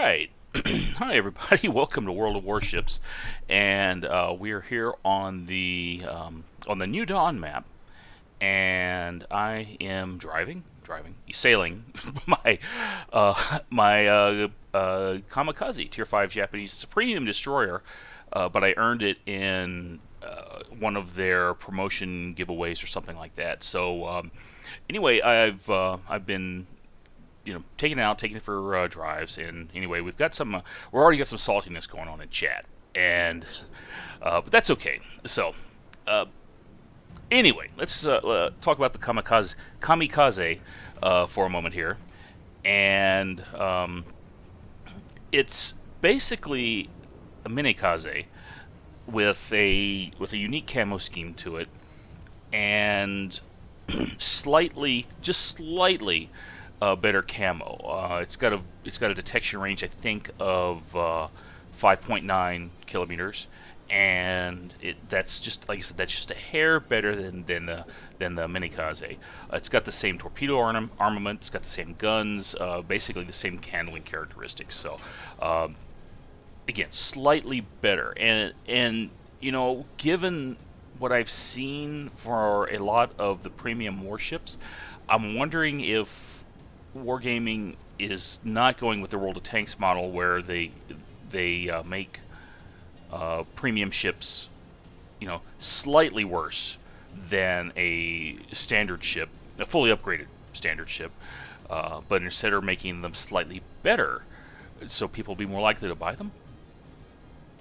right. Hi, everybody. Welcome to World of Warships, and we're here on the New Dawn map, and I am driving, sailing my Kamikaze Tier 5 Japanese. It's a premium destroyer, but I earned it in one of their promotion giveaways or something like that. So anyway, I've been taking it for drives. And anyway, we're already got some saltiness going on in chat, and but that's okay. So anyway, let's talk about the Kamikaze for a moment here, and it's basically a minikaze with a unique camo scheme to it, and just slightly better camo. It's got a detection range, I think, of 5.9 kilometers, and that's just, like I said, that's just a hair better than the Minikaze. It's got the same torpedo armament. It's got the same guns, basically the same handling characteristics. So again, slightly better, and given what I've seen for a lot of the premium warships, I'm wondering if Wargaming is not going with the World of Tanks model, where they make premium ships, slightly worse than a standard ship, a fully upgraded standard ship, but instead are making them slightly better, so people will be more likely to buy them.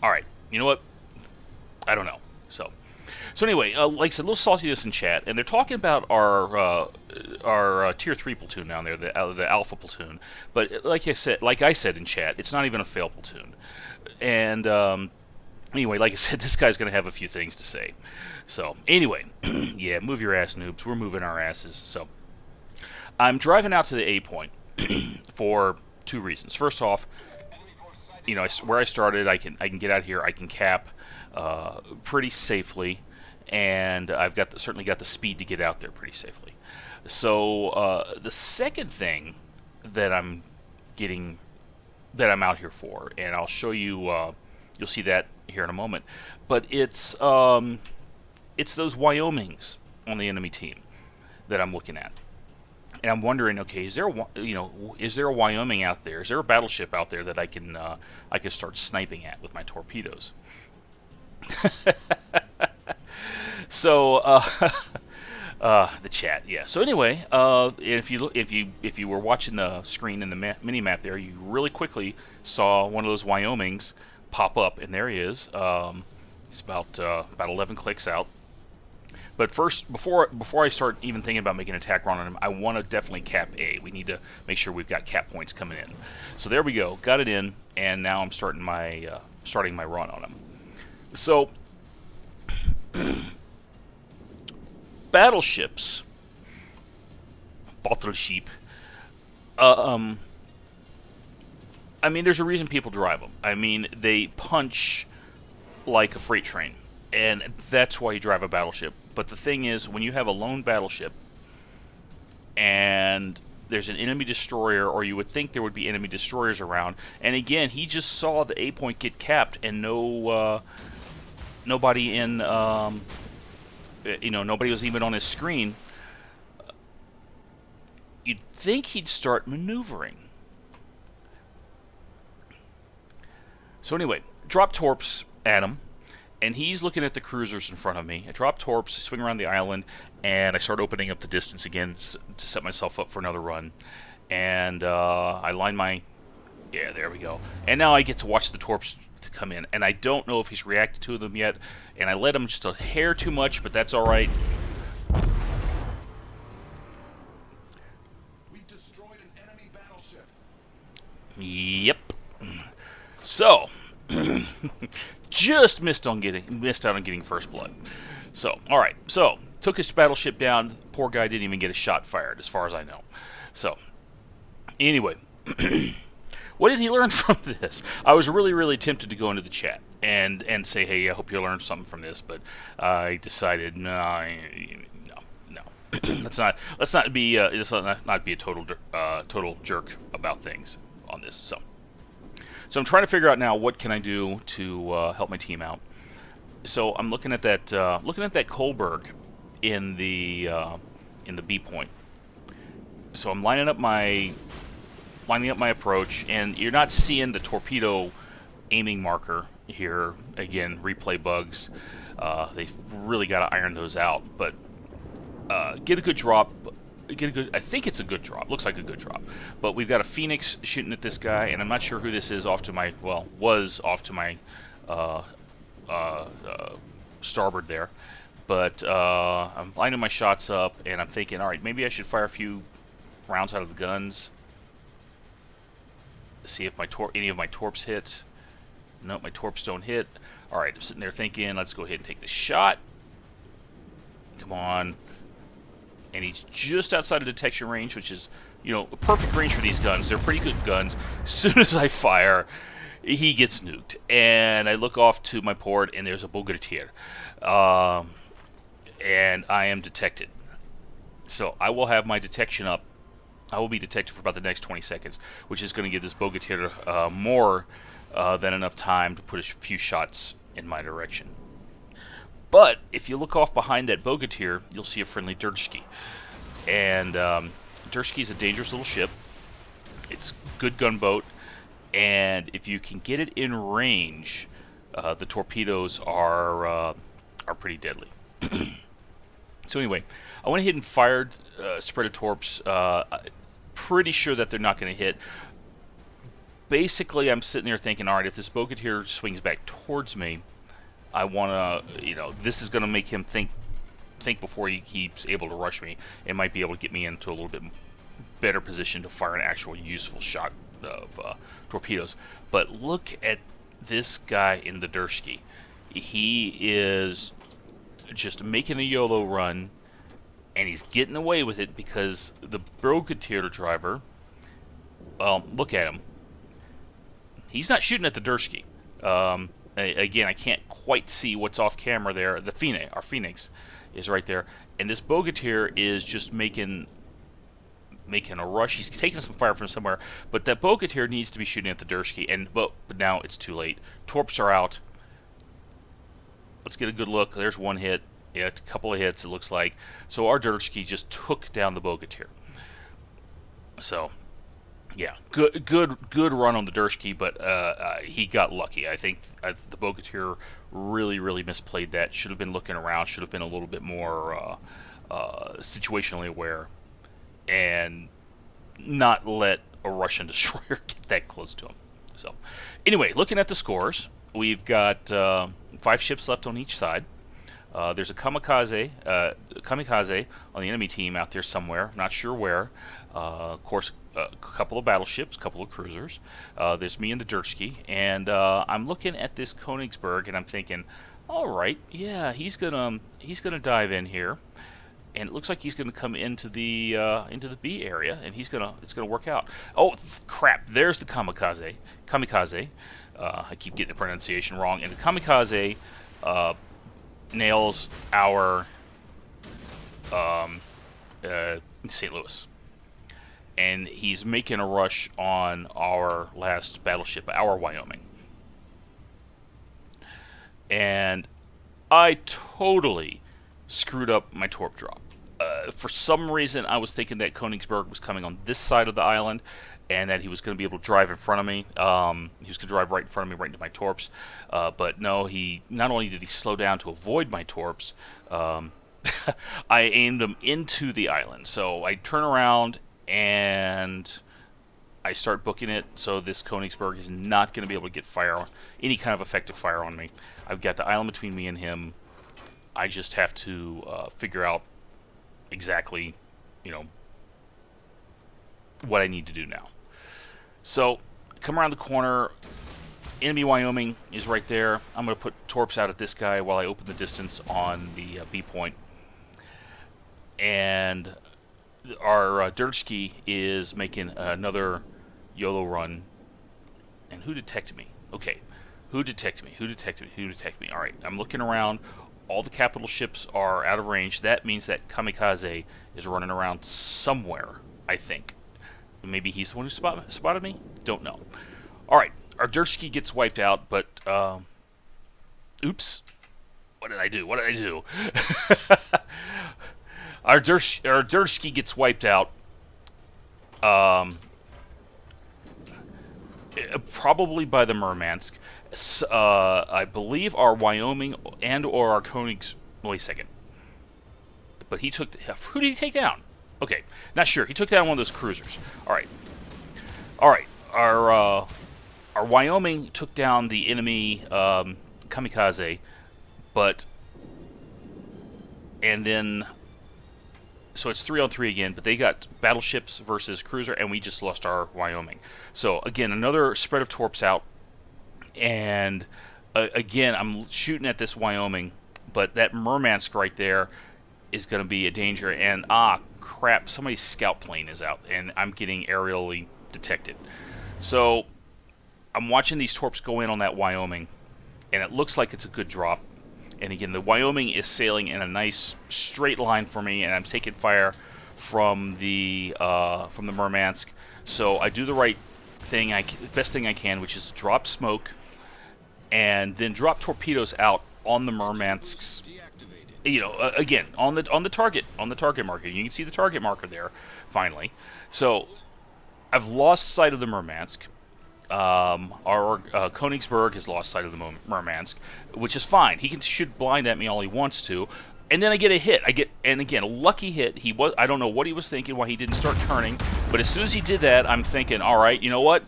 All right, you know what? I don't know. So anyway, like I said, a little saltiness in chat, and they're talking about our tier 3 platoon down there, the alpha platoon. But like I said in chat, it's not even a fail platoon. And anyway, like I said, this guy's going to have a few things to say. So anyway, yeah, move your ass, noobs. We're moving our asses. So I'm driving out to the A point for two reasons. First off, where I started, I can get out here. I can cap pretty safely, and I've certainly got the speed to get out there pretty safely. So the second thing that I'm out here for, and I'll show you. You'll see that here in a moment. But it's those Wyomings on the enemy team that I'm looking at, and I'm wondering, okay, is there a Wyoming out there? Is there a battleship out there that I can start sniping at with my torpedoes? So the chat, yeah. So anyway, if you were watching the screen in the mini map there, you really quickly saw one of those Wyomings pop up, and there he is. He's about 11 clicks out. But first, before I start even thinking about making an attack run on him, I want to definitely cap A. We need to make sure we've got cap points coming in. So there we go, got it in, and now I'm starting my run on him. So battleships, battleship. I mean, there's a reason people drive them. I mean, they punch like a freight train, and that's why you drive a battleship. But the thing is, when you have a lone battleship and there's an enemy destroyer, or you would think there would be enemy destroyers around, and again, he just saw the A point get capped, and nobody in, nobody was even on his screen. You'd think he'd start maneuvering. So anyway, drop torps at him, and he's looking at the cruisers in front of me. I drop torps, I swing around the island, and I start opening up the distance again to set myself up for another run. And I line my... Yeah, there we go. And now I get to watch the torps to come in, and I don't know if he's reacted to them yet, and I let him just a hair too much, but that's alright. We've destroyed an enemy battleship. Yep. So, just missed out on getting first blood. So, all right. So, took his battleship down. Poor guy didn't even get a shot fired, as far as I know. So, anyway, what did he learn from this? I was really, really tempted to go into the chat and say, hey, I hope you learned something from this, but I decided, no. let's not be a total jerk about things on this. So. So I'm trying to figure out now what can I do to help my team out. So I'm looking at that Kohlberg in the B point. So I'm lining up my approach, and you're not seeing the torpedo aiming marker here. Again, replay bugs. They've really got to iron those out, but get a good drop. I think it's a good drop. Looks like a good drop. But we've got a Phoenix shooting at this guy, and I'm not sure who this is off to my, was off to my uh, starboard there. But I'm lining my shots up, and I'm thinking, all right, maybe I should fire a few rounds out of the guns. See if any of my torps hit. Nope, my torps don't hit. All right, I'm sitting there thinking, let's go ahead and take the shot. Come on. And he's just outside of detection range, which is, a perfect range for these guns. They're pretty good guns. As soon as I fire, he gets nuked. And I look off to my port, and there's a Bogatier. And I am detected. So I will have my detection up. I will be detected for about the next 20 seconds, which is going to give this Bogatier more than enough time to put a few shots in my direction. But if you look off behind that Bogatier, you'll see a friendly Dirtski. And Dirtski is a dangerous little ship. It's a good gunboat, and if you can get it in range, the torpedoes are pretty deadly. So anyway, I went ahead and fired spread of torps. Pretty sure that they're not going to hit. Basically, I'm sitting there thinking, all right, if this Bogatier swings back towards me, I want to, this is going to make him think before he's able to rush me. It might be able to get me into a little bit better position to fire an actual useful shot of torpedoes. But look at this guy in the Dursky. He is just making a YOLO run, and he's getting away with it because the Bogatier driver, well, look at him. He's not shooting at the Dursky. Again, I can't quite see what's off camera there. Our Phoenix is right there, and this Bogatier is just making a rush. He's taking some fire from somewhere, but that Bogatier needs to be shooting at the Dursky, but now it's too late. Torps are out. Let's get a good look. There's one hit. Yeah, a couple of hits, it looks like. So our Dursky just took down the Bogatier. So, yeah, good run on the Dursky, but he got lucky. I think the Bogatier really misplayed that. Should have been looking around. Should have been a little bit more situationally aware, and not let a Russian destroyer get that close to him. So, anyway, looking at the scores, we've got 5 ships left on each side. There's a Kamikaze on the enemy team out there somewhere. Not sure where. Of course, a couple of battleships, a couple of cruisers. There's me and the Dursky, and I'm looking at this Königsberg, and I'm thinking, all right, yeah, he's gonna dive in here, and it looks like he's gonna come into the B area, and it's gonna work out. Oh crap! There's the Kamikaze. I keep getting the pronunciation wrong, and the Kamikaze nails our St. Louis. And he's making a rush on our last battleship, our Wyoming. And I totally screwed up my torp drop. For some reason, I was thinking that Königsberg was coming on this side of the island, and that he was going to be able to drive in front of me. He was going to drive right in front of me, right into my torps. But no, he not only did he slow down to avoid my torps, I aimed him into the island. So I turn around and I start booking it. So this Königsberg is not going to be able to get any kind of effective fire on me. I've got the island between me and him. I just have to figure out exactly, what I need to do now. So, come around the corner. Enemy Wyoming is right there. I'm going to put torps out at this guy while I open the distance on the B point. And our Dursky is making another YOLO run. And who detected me? Okay. Who detected me? All right. I'm looking around. All the capital ships are out of range. That means that Kamikaze is running around somewhere, I think. Maybe he's the one who spotted me? Don't know. All right. our Dursky gets wiped out, but oops, what did I do? What did I do? our Dursky gets wiped out. Probably by the Murmansk. I believe our Wyoming and or our Koenigs. Wait a second. But he took. Who did he take down? Okay, not sure. He took down one of those cruisers. All right. All right. Our Wyoming took down the enemy Kamikaze, but and then so it's 3-on-3 again. But they got battleships versus cruiser, and we just lost our Wyoming. So again, another spread of torps out, and again I'm shooting at this Wyoming, but that Murmansk right there is going to be a danger. And crap, somebody's scout plane is out, and I'm getting aerially detected. So I'm watching these torps go in on that Wyoming, and it looks like it's a good drop. And again, the Wyoming is sailing in a nice straight line for me, and I'm taking fire from the Murmansk. So I do the right thing, best thing I can, which is drop smoke, and then drop torpedoes out on the Murmansk's. Again on the target marker. You can see the target marker there. Finally, so I've lost sight of the Murmansk. Our Königsberg has lost sight of the Murmansk, which is fine. He can shoot blind at me all he wants to, and then I get a hit. And again, a lucky hit. I don't know what he was thinking, why he didn't start turning, but as soon as he did that, I'm thinking, all right, you know what?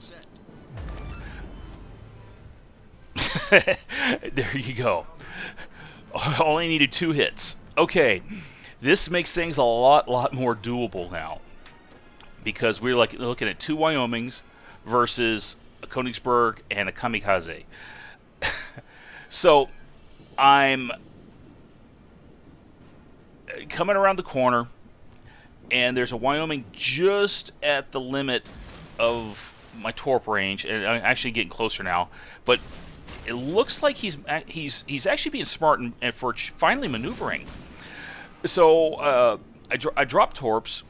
There you go. Only needed 2 hits. Okay, this makes things a lot more doable now, because we're looking at 2 Wyomings versus a Königsberg and a Kamikaze. So I'm coming around the corner, and there's a Wyoming just at the limit of my torp range, and I'm actually getting closer now. But it looks like he's actually being smart and for finally maneuvering. So I drop torps,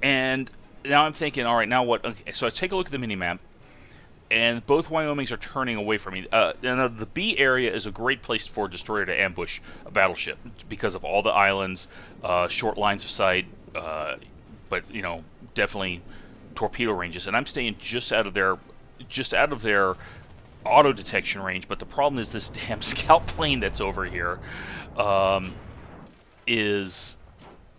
and now I'm thinking, all right, now what? Okay, so I take a look at the minimap, and both Wyomings are turning away from me. The B area is a great place for a destroyer to ambush a battleship because of all the islands, short lines of sight, but definitely torpedo ranges. And I'm staying just out of their auto detection range. But the problem is this damn scout plane that's over here is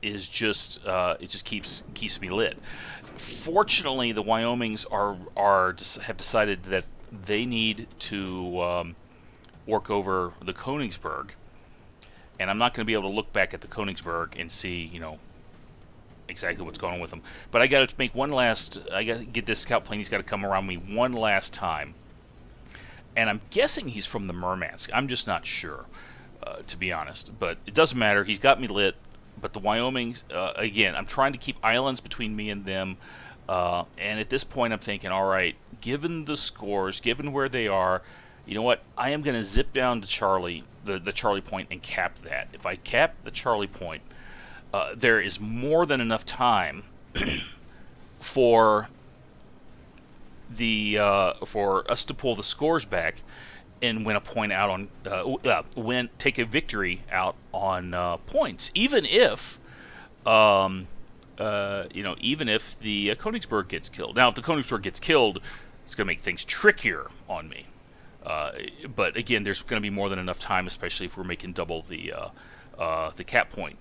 just it just keeps me lit. Fortunately, the Wyomings have decided that they need to work over the Königsberg, and I'm not going to be able to look back at the Königsberg and see exactly what's going on with them. But I got to make one last. I got to get this scout plane. He's got to come around me one last time, and I'm guessing he's from the Murmansk. I'm just not sure, to be honest. But it doesn't matter. He's got me lit. But the Wyomings, again, I'm trying to keep islands between me and them. And at this point, I'm thinking, all right, given the scores, given where they are, you know what? I am going to zip down to Charlie, the Charlie point, and cap that. If I cap the Charlie point, there is more than enough time for us to pull the scores back and win a point out on take a victory out on points, even if even if the Königsberg gets killed. Now, if the Königsberg gets killed, it's going to make things trickier on me. But again, there's going to be more than enough time, especially if we're making double the cap point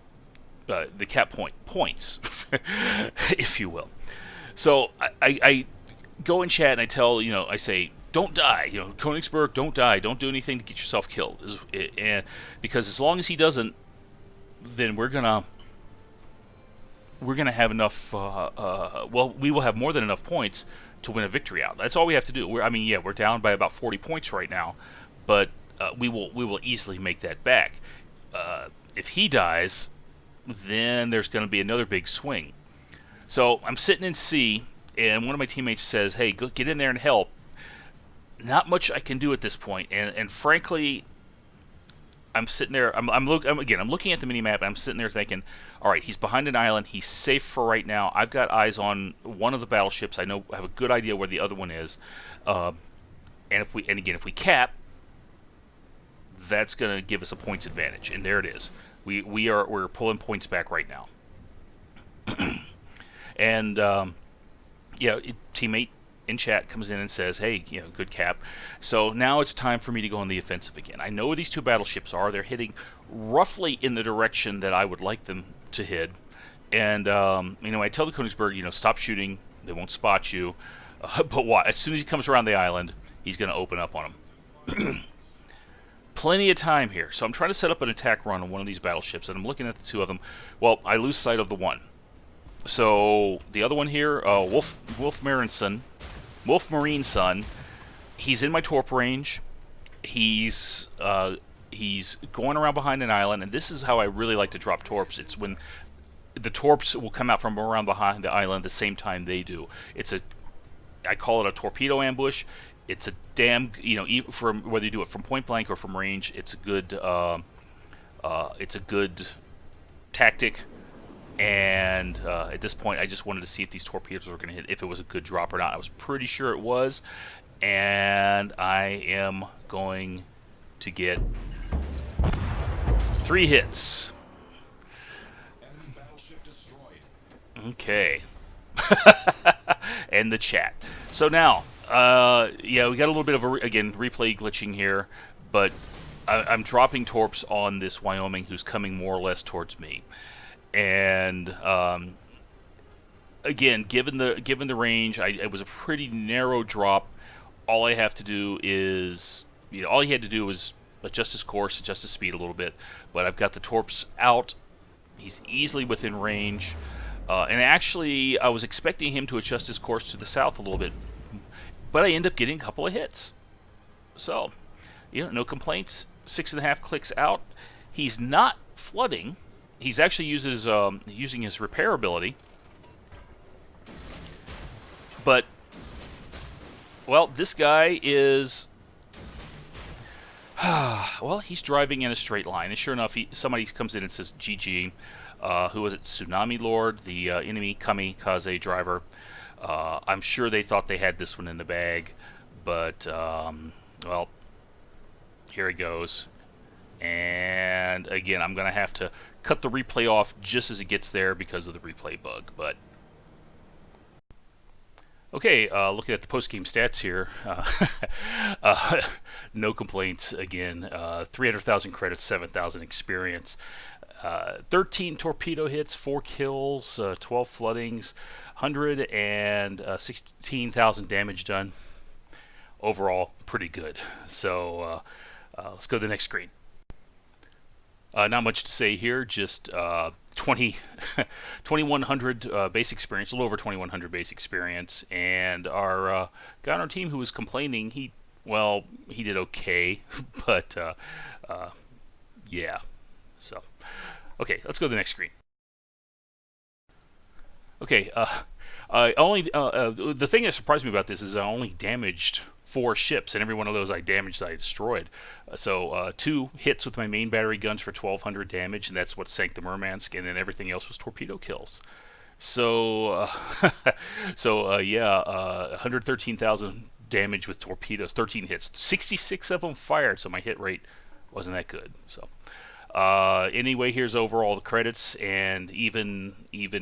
points, if you will. So I go in chat and I tell I say, don't die, Königsberg, don't die, don't do anything to get yourself killed, and because as long as he doesn't, then we're gonna have enough. We will have more than enough points to win a victory out. That's all we have to do. We're down by about 40 points right now, but we will easily make that back. If he dies, then there's going to be another big swing. So I'm sitting in C, and one of my teammates says, "Hey, go get in there and help." Not much I can do at this point, and frankly, I'm sitting there. I'm looking at the mini map, and I'm sitting there thinking, all right, he's behind an island. He's safe for right now. I've got eyes on one of the battleships. I have a good idea where the other one is. Uh, if we cap, that's going to give us a points advantage, and there it is. We're pulling points back right now. And teammate in chat comes in and says, "Hey, good cap." So now it's time for me to go on the offensive again. I know where these two battleships are. They're hitting roughly in the direction that I would like them to hit. And I tell the Königsberg, stop shooting. They won't spot you. But what? As soon as he comes around the island, he's going to open up on them. Plenty of time here. So I'm trying to set up an attack run on one of these battleships, and I'm looking at the two of them. Well, I lose sight of the one. So the other one here, Wolf Marine Son, he's in my torp range. He's going around behind an island, and this is how I really like to drop torps. It's when the torps will come out from around behind the island the same time they do. I call it a torpedo ambush. It's a damn, from whether you do it from point blank or from range, it's a good tactic. And at this point, I just wanted to see if these torpedoes were going to hit, if it was a good drop or not. I was pretty sure it was, and I am going to get 3 hits. Enemy battleship destroyed. Okay. And the chat. So now, we got a little bit of again replay glitching here, but I'm dropping torps on this Wyoming who's coming more or less towards me. And again, given the range, it was a pretty narrow drop. All I have to do is, all he had to do was adjust his course, adjust his speed a little bit. But I've got the torps out. He's easily within range. And actually, I was expecting him to adjust his course to the south a little bit, but I end up getting a couple of hits. So, no complaints. 6.5 clicks out. He's not flooding. He's actually using his repair ability. But, well, this guy is... well, he's driving in a straight line. And sure enough, somebody comes in and says, GG. Who was it? Tsunami Lord, the enemy Kamikaze driver. I'm sure they thought they had this one in the bag. But, well, here he goes. And, again, I'm going to have to cut the replay off just as it gets there because of the replay bug. But okay, looking at the post-game stats here, no complaints again. 300,000 credits, 7,000 experience, 13 torpedo hits, 4 kills, 12 floodings, 116,000 damage done. Overall, pretty good. So let's go to the next screen. Not much to say here, just 2,100 base experience, a little over 2,100 base experience, and our guy on our team who was complaining, he did okay, but yeah. So, okay, let's go to the next screen. Okay, the thing that surprised me about this is I only damaged 4 ships, and every one of those I destroyed. So 2 hits with my main battery guns for 1,200 damage, and that's what sank the Murmansk, and then everything else was torpedo kills. So, 113,000 damage with torpedoes, 13 hits, 66 of them fired, so my hit rate wasn't that good. So, anyway, here's overall the credits, and even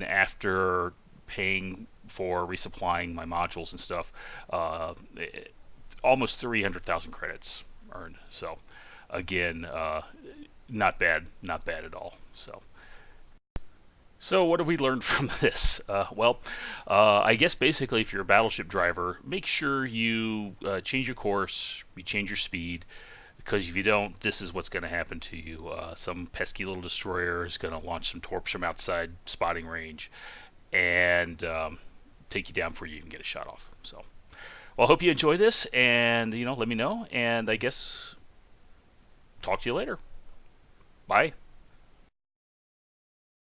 after paying for resupplying my modules and stuff, almost 300,000 credits earned. So, again, not bad at all. So what have we learned from this? I guess basically if you're a battleship driver, make sure you change your course, you change your speed, because if you don't, this is what's going to happen to you. Some pesky little destroyer is going to launch some torps from outside spotting range and take you down before you even get a shot off. So, well, I hope you enjoy this, and let me know, and I guess talk to you later. Bye.